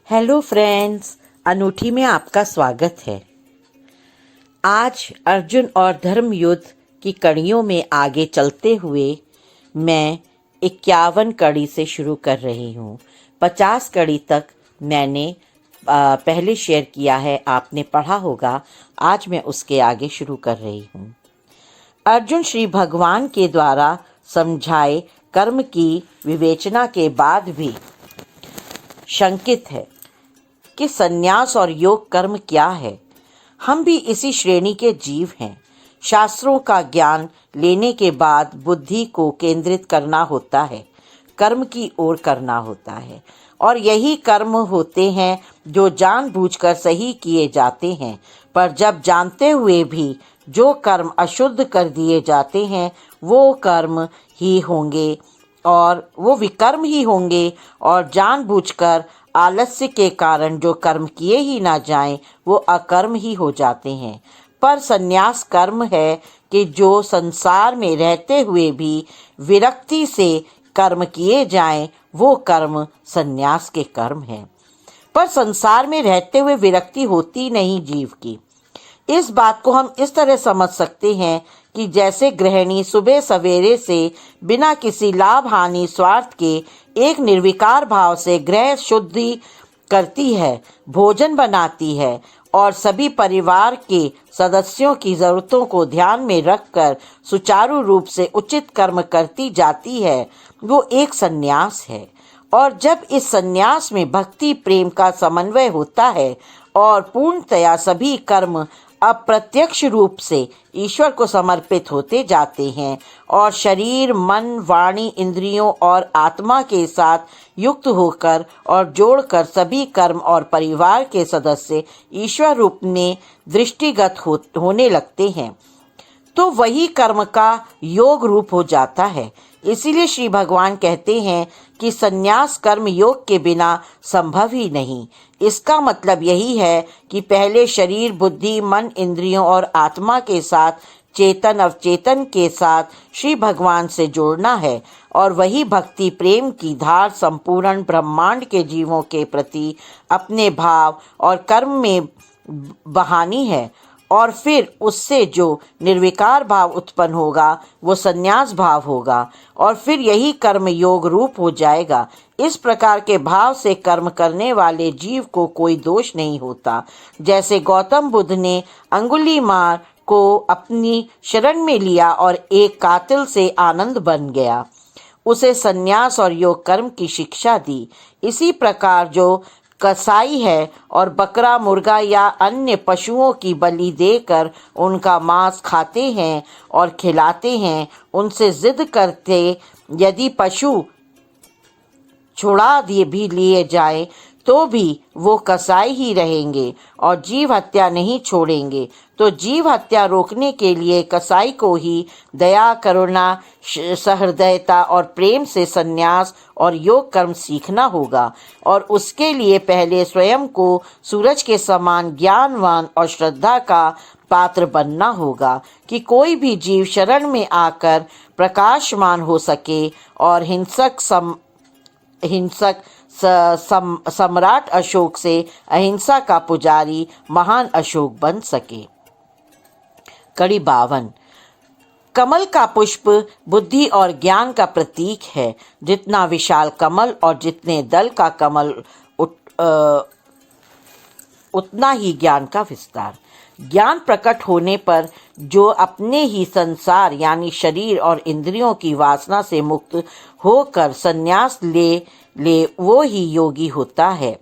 Hello friends, अनूठी में आपका स्वागत है। आज अर्जुन और धर्म युद्ध की कड़ियों में आगे चलते हुए मैं 51 कड़ी से शुरू कर रही हूँ। 50 कड़ी तक मैंने पहले शेयर किया है, आपने पढ़ा होगा। आज मैं उसके आगे शुरू कर रही हूँ। अर्जुन श्री भगवान के द्वारा समझाए कर्म की विवेचना के बाद भी शंकित है कि संन्यास और योग कर्म क्या है। हम भी इसी श्रेणी के जीव हैं। शास्त्रों का ज्ञान लेने के बाद बुद्धि को केंद्रित करना होता है, कर्म की ओर करना होता है, और यही कर्म होते हैं जो जानबूझकर सही किए जाते हैं। पर जब जानते हुए भी जो कर्म अशुद्ध कर दिए जाते हैं वो कर्म ही होंगे और वो विकर्म ही होंगे, और जानबूझकर आलस्य के कारण जो कर्म किए ही ना जाएं वो अकर्म ही हो जाते हैं। पर संन्यास कर्म है कि जो संसार में रहते हुए भी विरक्ति से कर्म किए जाएं वो कर्म संन्यास के कर्म हैं। पर संसार में रहते हुए विरक्ति होती नहीं जीव की। इस बात को हम इस तरह समझ सकते हैं कि जैसे गृहिणी सुबह सवेरे से बिना किसी लाभ हानि स्वार्थ के एक निर्विकार भाव से गृह शुद्धि करती है, भोजन बनाती है और सभी परिवार के सदस्यों की जरूरतों को ध्यान में रखकर सुचारू रूप से उचित कर्म करती जाती है, वो एक संन्यास है। और जब इस संन्यास में भक्ति प्रेम का समन्वय होता है और पूर्णतया सभी कर्म अप्रत्यक्ष रूप से ईश्वर को समर्पित होते जाते हैं और शरीर मन वाणी इंद्रियों और आत्मा के साथ युक्त होकर और जोड़कर सभी कर्म और परिवार के सदस्य ईश्वर रूप में दृष्टिगत होने लगते हैं, तो वही कर्म का योग रूप हो जाता है। इसीलिए श्री भगवान कहते हैं कि संन्यास कर्म योग के बिना संभव ही नहीं। इसका मतलब यही है कि पहले शरीर बुद्धि मन इंद्रियों और आत्मा के साथ चेतन अवचेतन के साथ श्री भगवान से जोड़ना है, और वही भक्ति प्रेम की धार संपूर्ण ब्रह्मांड के जीवों के प्रति अपने भाव और कर्म में बहानी है। और फिर उससे जो निर्विकार भाव उत्पन्न होगा वो संन्यास भाव होगा, और फिर यही कर्म योग रूप हो जाएगा। इस प्रकार के भाव से कर्म करने वाले जीव को कोई दोष नहीं होता। जैसे गौतम बुद्ध ने अंगुलीमाल को अपनी शरण में लिया और एक कातिल से आनंद बन गया, उसे संन्यास और योग कर्म की शिक्षा दी। इसी प्रकार जो कसाई है और बकरा मुर्गा या अन्य पशुओं की बलि देकर उनका मांस खाते हैं और खिलाते हैं, उनसे जिद करते यदि पशु छुड़ा दिए भी लिए जाए तो भी वो कसाई ही रहेंगे और जीव हत्या नहीं छोड़ेंगे। तो जीव हत्या रोकने के लिए कसाई को ही दया करुणा सहृदयता और प्रेम से संन्यास और योग कर्म सीखना होगा, और उसके लिए पहले स्वयं को सूरज के समान ज्ञानवान और श्रद्धा का पात्र बनना होगा कि कोई भी जीव शरण में आकर प्रकाशमान हो सके और हिंसक सम्राट अशोक से अहिंसा का पुजारी महान अशोक बन सके। कड़ी 52। कमल का पुष्प बुद्धि और ज्ञान का प्रतीक है। जितना विशाल कमल और जितने दल का कमल उतना ही ज्ञान का विस्तार। ज्ञान प्रकट होने पर जो अपने ही संसार यानी शरीर और इंद्रियों की वासना से मुक्त होकर संन्यास ले वो ही योगी होता है।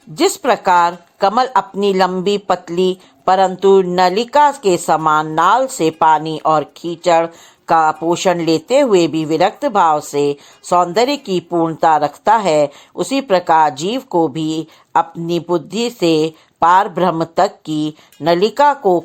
जिस प्रकार कमल अपनी लंबी पतली परंतु नलिका के समान नाल से पानी और कीचड़ का पोषण लेते हुए भी विरक्त भाव से सौंदर्य की पूर्णता रखता है, उसी प्रकार जीव को भी अपनी बुद्धि से पार ब्रह्म तक की नलिका को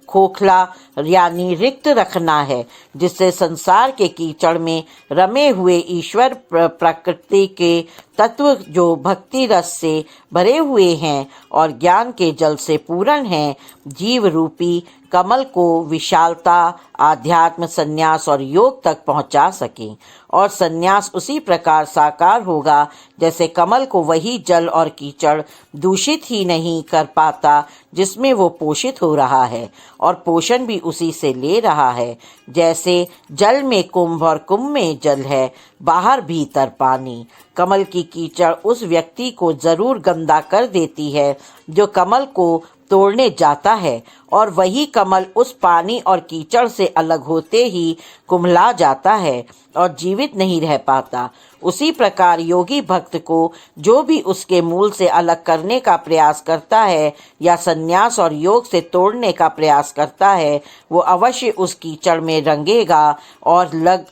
खोखला यानी रिक्त रखना है, जिससे संसार के कीचड़ में रमे हुए ईश्वर प्रकृति के तत्व जो भक्ति रस से भरे हुए हैं और ज्ञान के जल से पूर्ण हैं, जीव रूपी कमल को विशालता, आध्यात्म, संन्यास और योग तक पहुंचा सकें। और संन्यास उसी प्रकार साकार होगा जैसे कमल को वही जल और कीचड़ दूषित ही नहीं कर पाता जिसमें वो पोषित हो रहा है, और पोषण भी उसी से ले रहा है। जैसे जल में कुंभ और कुंभ में जल है, बाहर भीतर पानी। कमल की कीचड़ उस व्यक्ति को जरूर गंदा कर देती है जो कमल को तोड़ने जाता है, और वही कमल उस पानी और कीचड़ से अलग होते ही कुम्हला जाता है और जीवित नहीं रह पाता। उसी प्रकार योगी भक्त को जो भी उसके मूल से अलग करने का प्रयास करता है या संन्यास और योग से तोड़ने का प्रयास करता है, वो अवश्य उस कीचड़ में रंगेगा और लग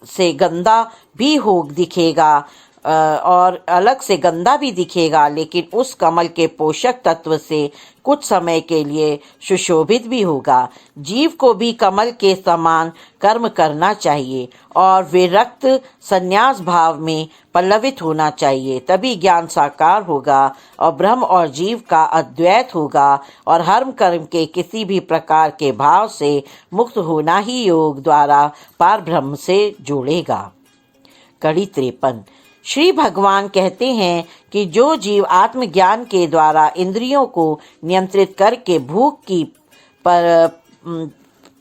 से गंदा भी हो दिखेगा और अलग से गंदा भी दिखेगा, लेकिन उस कमल के पोषक तत्व से कुछ समय के लिए सुशोभित भी होगा। जीव को भी कमल के समान कर्म करना चाहिए और विरक्त संन्यास भाव में पल्लवित होना चाहिए, तभी ज्ञान साकार होगा और ब्रह्म और जीव का अद्वैत होगा और हर कर्म के किसी भी प्रकार के भाव से मुक्त होना ही योग द्वारा पार ब्रह्म से जोड़ेगा। कड़ी 53। श्री भगवान कहते हैं कि जो जीव आत्मज्ञान के द्वारा इंद्रियों को नियंत्रित करके भूख की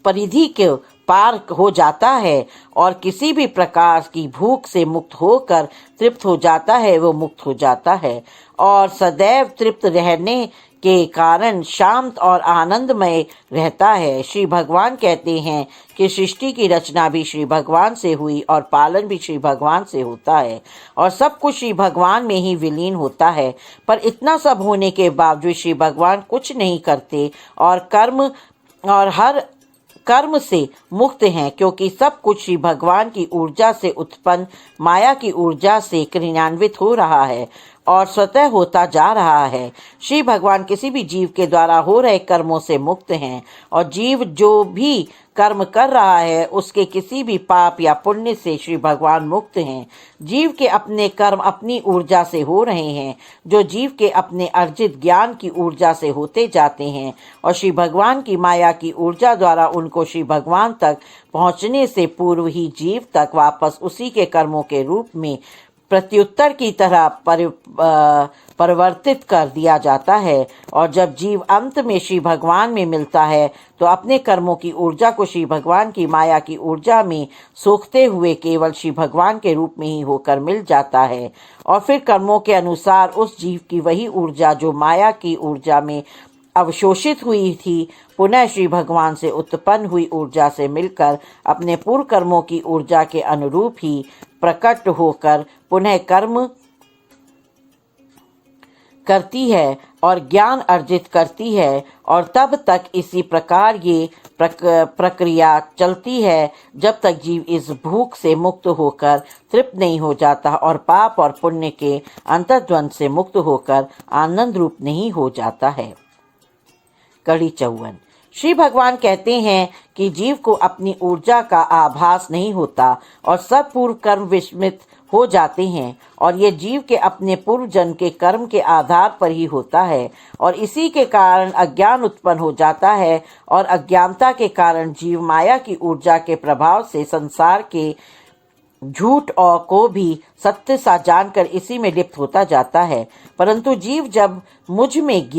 परिधि के पार हो जाता है और किसी भी प्रकार की भूख से मुक्त होकर तृप्त हो जाता है, वो मुक्त हो जाता है और सदैव तृप्त रहने के कारण शांत और आनंदमय रहता है। श्री भगवान कहते हैं कि सृष्टि की रचना भी श्री भगवान से हुई और पालन भी श्री भगवान से होता है और सब कुछ श्री भगवान में ही विलीन होता है। पर इतना सब होने के बावजूद श्री भगवान कुछ नहीं करते और हर कर्म से मुक्त हैं, क्योंकि सब कुछ श्री भगवान की ऊर्जा से उत्पन्न माया की ऊर्जा से क्रियान्वित हो रहा है और स्वतः होता जा रहा है। श्री भगवान किसी भी जीव के द्वारा हो रहे कर्मों से मुक्त हैं और जीव जो भी कर्म कर रहा है उसके किसी भी पाप या पुण्य से श्री भगवान मुक्त हैं। जीव के अपने कर्म अपनी ऊर्जा से हो रहे हैं, जो जीव के अपने अर्जित ज्ञान की ऊर्जा से होते जाते हैं और श्री भगवान की माया की ऊर्जा द्वारा उनको श्री भगवान तक पहुँचने से पूर्व ही जीव तक वापस उसी के कर्मों के रूप में प्रत्युत्तर की तरह परिवर्तित कर दिया जाता है। और जब जीव अंत में श्री भगवान में मिलता है तो अपने कर्मों की ऊर्जा को श्री भगवान की माया की ऊर्जा में सोखते हुए केवल श्री भगवान के रूप में ही होकर मिल जाता है और फिर कर्मों के अनुसार उस जीव की वही ऊर्जा जो माया की ऊर्जा में अवशोषित हुई थी, पुनः श्री भगवान से उत्पन्न हुई ऊर्जा से मिलकर अपने पूर्व कर्मों की ऊर्जा के अनुरूप ही प्रकट होकर पुनः कर्म करती है और ज्ञान अर्जित करती है और तब तक इसी प्रकार ये प्रक्रिया चलती है जब तक जीव इस भूख से मुक्त होकर तृप्त नहीं हो जाता और पाप और पुण्य के अंतर्द्वंद से मुक्त होकर आनंद रूप नहीं हो जाता है। कड़ी 54। श्री भगवान कहते हैं कि जीव को अपनी ऊर्जा का आभास नहीं होता और सब पूर्व कर्म विस्मृत हो जाते हैं और ये जीव के अपने पूर्व जन्म के कर्म के आधार पर ही होता है और इसी के कारण अज्ञान उत्पन्न हो जाता है और अज्ञानता के कारण जीव माया की ऊर्जा के प्रभाव से संसार के झूठ और को भी सत्य सा जानकर इसी में लिप्त होता जाता है। परंतु जीव जब मुझ में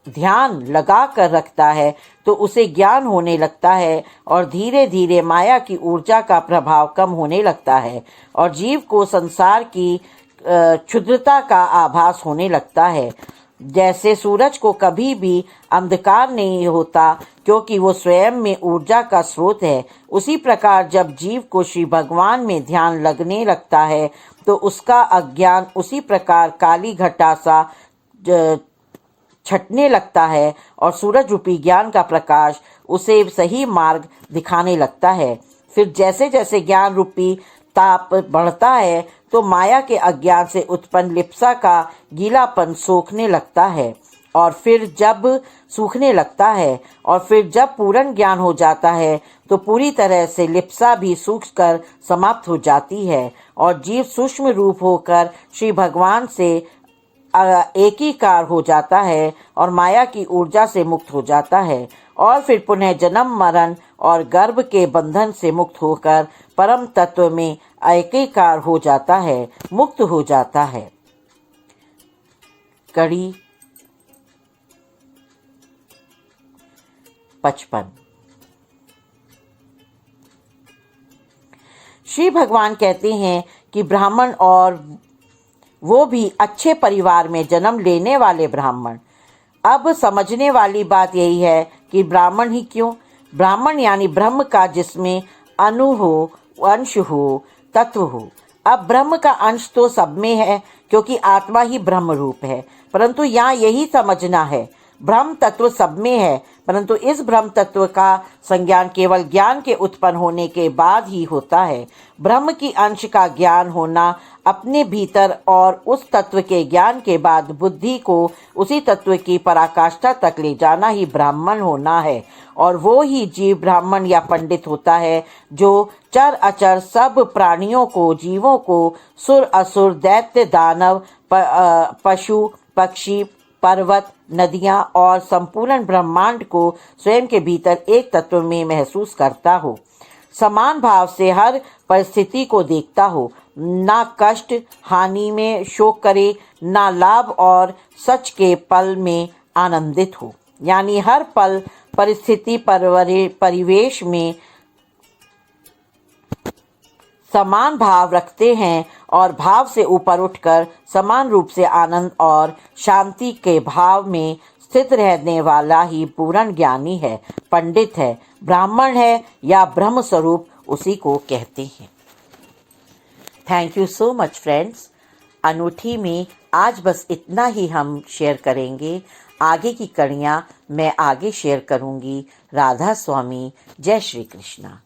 ध्यान लगा कर रखता है तो उसे ज्ञान होने लगता है और धीरे धीरे माया की ऊर्जा का प्रभाव कम होने लगता है और जीव को संसार की क्षुद्रता का आभास होने लगता है। जैसे सूरज को कभी भी अंधकार नहीं होता क्योंकि वो स्वयं में ऊर्जा का स्रोत है, उसी प्रकार जब जीव को श्री भगवान में ध्यान लगने लगता है तो उसका अज्ञान उसी प्रकार काली घटा सा छटने लगता है और सूरज रूपी ज्ञान का प्रकाश उसे सही मार्ग दिखाने लगता है। फिर जैसे जैसे ज्ञान रूपी ताप बढ़ता है तो माया के अज्ञान से उत्पन्न लिप्सा का गीलापन सोखने लगता है और फिर जब सूखने लगता है और फिर जब पूर्ण ज्ञान हो जाता है तो पूरी तरह से लिप्सा भी सूख कर समाप्त हो जाती है और जीव सूक्ष्म रूप होकर श्री भगवान से एकीकार हो जाता है और माया की ऊर्जा से मुक्त हो जाता है और फिर पुनः जन्म मरण और गर्भ के बंधन से मुक्त होकर परम तत्व में एकीकार हो जाता है, मुक्त हो जाता है। कड़ी 55। श्री भगवान कहते हैं कि ब्राह्मण और वो भी अच्छे परिवार में जन्म लेने वाले ब्राह्मण। अब समझने वाली बात यही है कि ब्राह्मण ही क्यों? ब्राह्मण यानी ब्रह्म का जिसमें अणु हो, अंश हो, तत्व हो। अब ब्रह्म का अंश तो सब में है क्योंकि आत्मा ही ब्रह्म रूप है, परंतु यहाँ यही समझना है ब्रह्म तत्व सब में है, परंतु इस ब्रह्म तत्व का संज्ञान केवल ज्ञान के उत्पन्न होने के बाद ही होता है। ब्रह्म की अंश का ज्ञान होना अपने भीतर और उस तत्व के ज्ञान के बाद बुद्धि को उसी तत्व की पराकाष्ठा तक ले जाना ही ब्राह्मण होना है। और वो ही जीव ब्राह्मण या पंडित होता है जो चर अचर सब प्राणियों को, जीवों को, सुर असुर, दैत्य दानव, पशु पक्षी, पर्वत, नदियां और संपूर्ण ब्रह्मांड को स्वयं के भीतर एक तत्व में महसूस करता हो, समान भाव से हर परिस्थिति को देखता हो, ना कष्ट हानि में शोक करे, ना लाभ और सच के पल में आनंदित हो। यानी हर पल परिस्थिति परिवेश में समान भाव रखते हैं और भाव से ऊपर उठकर समान रूप से आनंद और शांति के भाव में स्थित रहने वाला ही पूर्ण ज्ञानी है, पंडित है, ब्राह्मण है या ब्रह्म स्वरूप उसी को कहते हैं। Thank you so much friends. अनूठी में आज बस इतना ही हम शेयर करेंगे। आगे की कड़ियाँ मैं आगे शेयर करूँगी। राधा स्वामी। जय श्री कृष्णा।